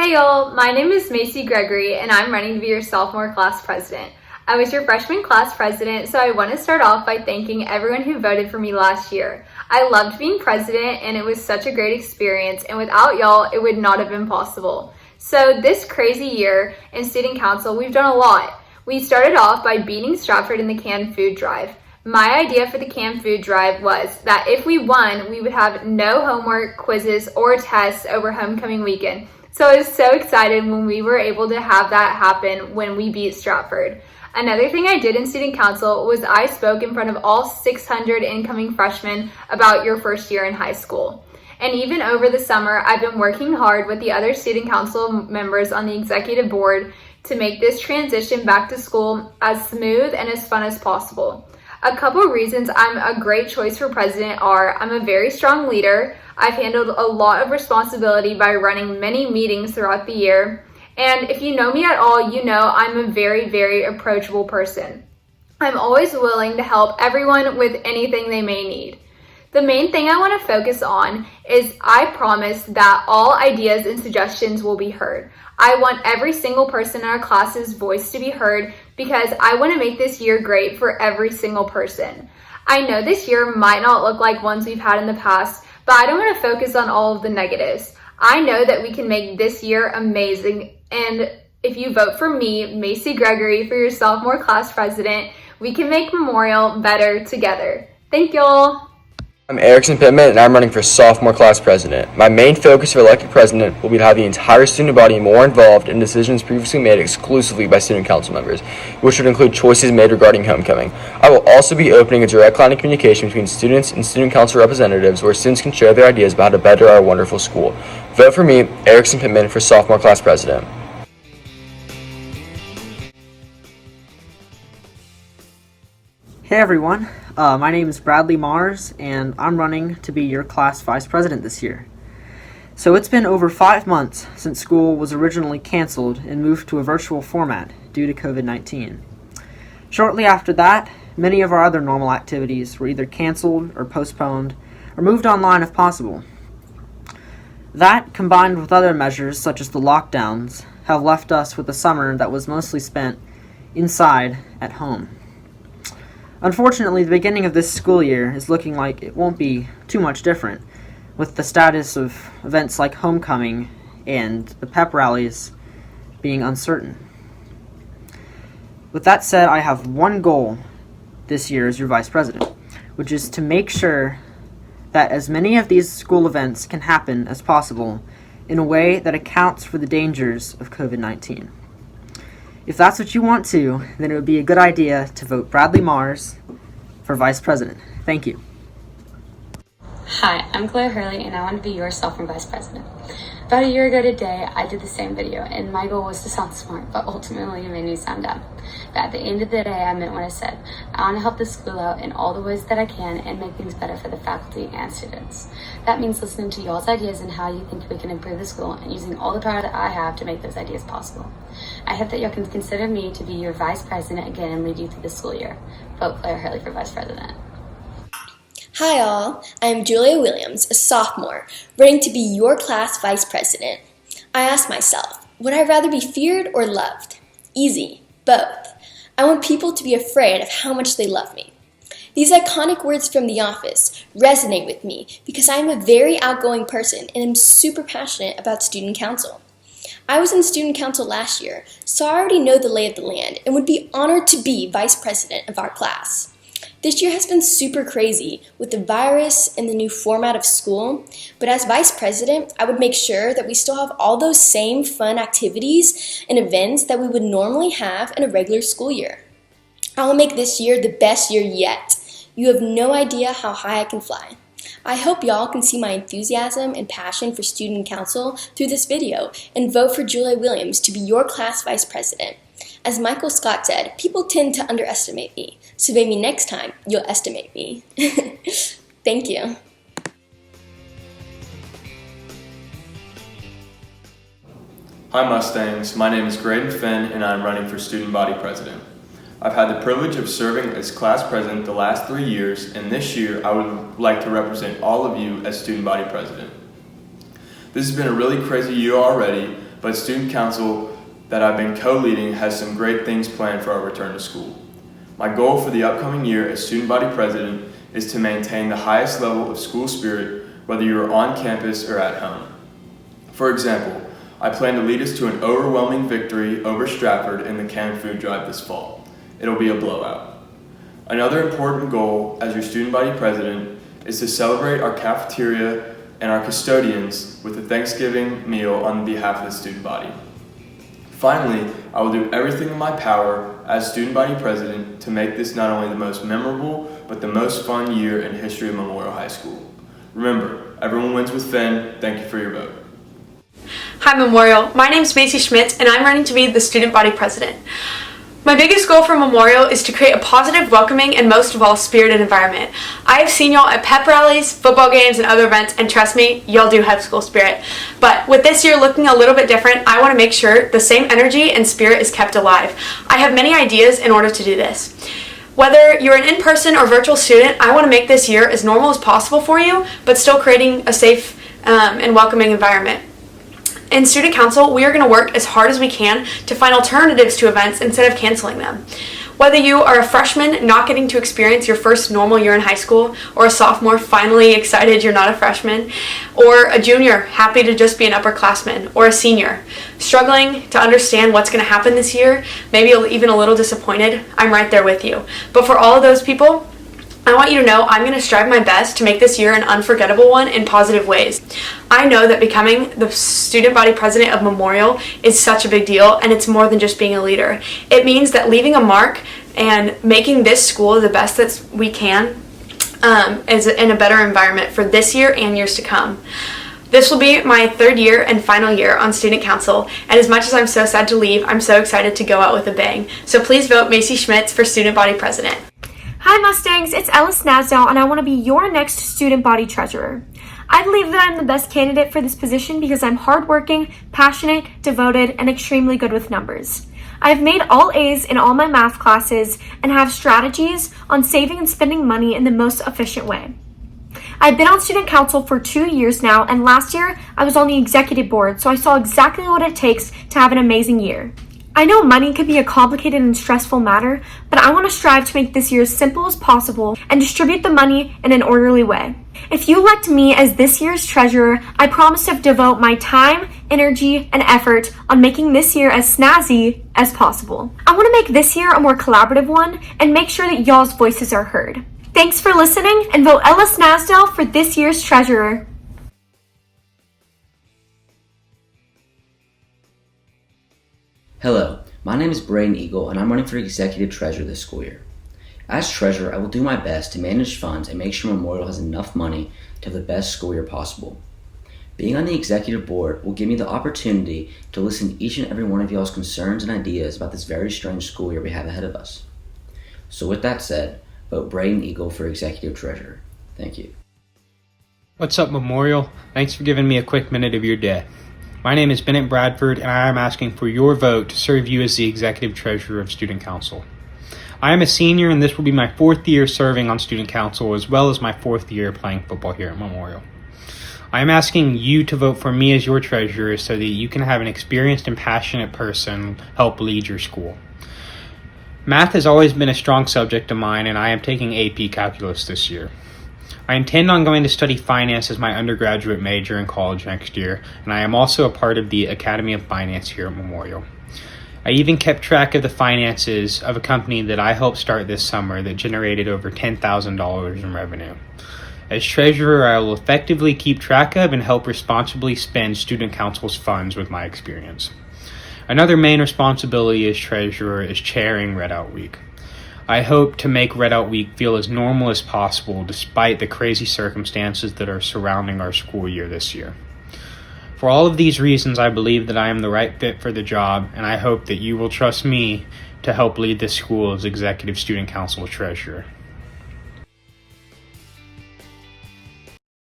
Hey y'all, my name is Macy Gregory and I'm running to be your sophomore class president. I was your freshman class president, so I want to start off by thanking everyone who voted for me last year. I loved being president and it was such a great experience, and without y'all, it would not have been possible. So this crazy year in student council, we've done a lot. We started off by beating Stratford in the canned food drive. My idea for the canned food drive was that if we won, we would have no homework, quizzes, or tests over homecoming weekend. So I was so excited when we were able to have that happen when we beat Stratford. Another thing I did in student council was I spoke in front of all 600 incoming freshmen about your first year in high school. And even over the summer, I've been working hard with the other student council members on the executive board to make this transition back to school as smooth and as fun as possible. A couple reasons I'm a great choice for president are I'm a very strong leader. I've handled a lot of responsibility by running many meetings throughout the year. And if you know me at all, you know I'm a very, very approachable person. I'm always willing to help everyone with anything they may need. The main thing I want to focus on is I promise that all ideas and suggestions will be heard. I want every single person in our class's voice to be heard because I want to make this year great for every single person. I know this year might not look like ones we've had in the past, but I don't want to focus on all of the negatives. I know that we can make this year amazing, and if you vote for me, Macy Gregory, for your sophomore class president, we can make Memorial better together. Thank y'all. I'm Erickson Pittman, and I'm running for sophomore class president. My main focus for elected president will be to have the entire student body more involved in decisions previously made exclusively by student council members, which would include choices made regarding homecoming. I will also be opening a direct line of communication between students and student council representatives where students can share their ideas about how to better our wonderful school. Vote for me, Erickson Pittman, for sophomore class president. Hey everyone, my name is Bradley Mars, and I'm running to be your class vice president this year. So it's been over 5 months since school was originally canceled and moved to a virtual format due to COVID-19. Shortly after that, many of our other normal activities were either canceled or postponed or moved online if possible. That, combined with other measures such as the lockdowns, have left us with a summer that was mostly spent inside at home. Unfortunately, the beginning of this school year is looking like it won't be too much different, with the status of events like homecoming and the pep rallies being uncertain. With that said, I have one goal this year as your vice president, which is to make sure that as many of these school events can happen as possible in a way that accounts for the dangers of COVID-19. If that's what you want to, then it would be a good idea to vote Bradley Mars for Vice President. Thank you. Hi, I'm Claire Hurley, and I want to be your sophomore Vice President. About a year ago today, I did the same video, and my goal was to sound smart, but ultimately it made me sound dumb. But at the end of the day, I meant what I said. I want to help the school out in all the ways that I can and make things better for the faculty and students. That means listening to y'all's ideas and how you think we can improve the school and using all the power that I have to make those ideas possible. I hope that y'all can consider me to be your Vice President again and lead you through the school year. Vote Claire Hurley for Vice President. Hi all, I'm Julia Williams, a sophomore, running to be your class vice president. I asked myself, would I rather be feared or loved? Easy, both. I want people to be afraid of how much they love me. These iconic words from The Office resonate with me because I am a very outgoing person and am super passionate about student council. I was in student council last year, so I already know the lay of the land and would be honored to be vice president of our class. This year has been super crazy with the virus and the new format of school, but as vice president, I would make sure that we still have all those same fun activities and events that we would normally have in a regular school year. I will make this year the best year yet. You have no idea how high I can fly. I hope y'all can see my enthusiasm and passion for student council through this video and vote for Julia Williams to be your class vice president. As Michael Scott said, people tend to underestimate me, so maybe next time you'll estimate me. Thank you. Hi Mustangs, my name is Graydon Finn and I'm running for student body president. I've had the privilege of serving as class president the last 3 years, and this year I would like to represent all of you as student body president. This has been a really crazy year already, but student council that I've been co-leading has some great things planned for our return to school. My goal for the upcoming year as student body president is to maintain the highest level of school spirit, whether you are on campus or at home. For example, I plan to lead us to an overwhelming victory over Stratford in the canned food drive this fall. It'll be a blowout. Another important goal as your student body president is to celebrate our cafeteria and our custodians with a Thanksgiving meal on behalf of the student body. Finally, I will do everything in my power as student body president to make this not only the most memorable, but the most fun year in history of Memorial High School. Remember, everyone wins with Finn. Thank you for your vote. Hi Memorial, my name is Macy Schmitz and I'm running to be the student body president. My biggest goal for Memorial is to create a positive, welcoming, and most of all, spirited environment. I have seen y'all at pep rallies, football games, and other events, and trust me, y'all do have school spirit. But with this year looking a little bit different, I want to make sure the same energy and spirit is kept alive. I have many ideas in order to do this. Whether you're an in-person or virtual student, I want to make this year as normal as possible for you, but still creating a safe and welcoming environment. In Student Council, we are going to work as hard as we can to find alternatives to events instead of canceling them. Whether you are a freshman not getting to experience your first normal year in high school, or a sophomore finally excited you're not a freshman, or a junior happy to just be an upperclassman, or a senior struggling to understand what's going to happen this year, maybe even a little disappointed, I'm right there with you. But for all of those people, I want you to know I'm going to strive my best to make this year an unforgettable one in positive ways. I know that becoming the student body president of Memorial is such a big deal, and it's more than just being a leader. It means that leaving a mark and making this school the best that we can is in a better environment for this year and years to come. This will be my third year and final year on Student Council, and as much as I'm so sad to leave, I'm so excited to go out with a bang. So please vote Macy Schmitz for student body president. Hi Mustangs, it's Ellis Nasdell and I want to be your next student body treasurer. I believe that I'm the best candidate for this position because I'm hardworking, passionate, devoted, and extremely good with numbers. I've made all A's in all my math classes and have strategies on saving and spending money in the most efficient way. I've been on student council for 2 years now, and last year I was on the executive board, so I saw exactly what it takes to have an amazing year. I know money could be a complicated and stressful matter, but I want to strive to make this year as simple as possible and distribute the money in an orderly way. If you elect me as this year's treasurer, I promise to devote my time, energy, and effort on making this year as snazzy as possible. I want to make this year a more collaborative one and make sure that y'all's voices are heard. Thanks for listening, and vote Ellis Nasdell for this year's treasurer. Hello, my name is Braden Eagle and I'm running for Executive Treasurer this school year. As Treasurer, I will do my best to manage funds and make sure Memorial has enough money to have the best school year possible. Being on the Executive Board will give me the opportunity to listen to each and every one of y'all's concerns and ideas about this very strange school year we have ahead of us. So with that said, vote Braden Eagle for Executive Treasurer. Thank you. What's up, Memorial? Thanks for giving me a quick minute of your day. My name is Bennett Bradford, and I am asking for your vote to serve you as the Executive Treasurer of Student Council. I am a senior, and this will be my 4th year serving on Student Council, as well as my 4th year playing football here at Memorial. I am asking you to vote for me as your treasurer so that you can have an experienced and passionate person help lead your school. Math has always been a strong subject of mine, and I am taking AP Calculus this year. I intend on going to study finance as my undergraduate major in college next year, and I am also a part of the Academy of Finance here at Memorial. I even kept track of the finances of a company that I helped start this summer that generated over $10,000 in revenue. As treasurer, I will effectively keep track of and help responsibly spend Student Council's funds with my experience. Another main responsibility as treasurer is chairing Red Out Week. I hope to make Red Out Week feel as normal as possible despite the crazy circumstances that are surrounding our school year this year. For all of these reasons, I believe that I am the right fit for the job, and I hope that you will trust me to help lead this school as Executive Student Council Treasurer.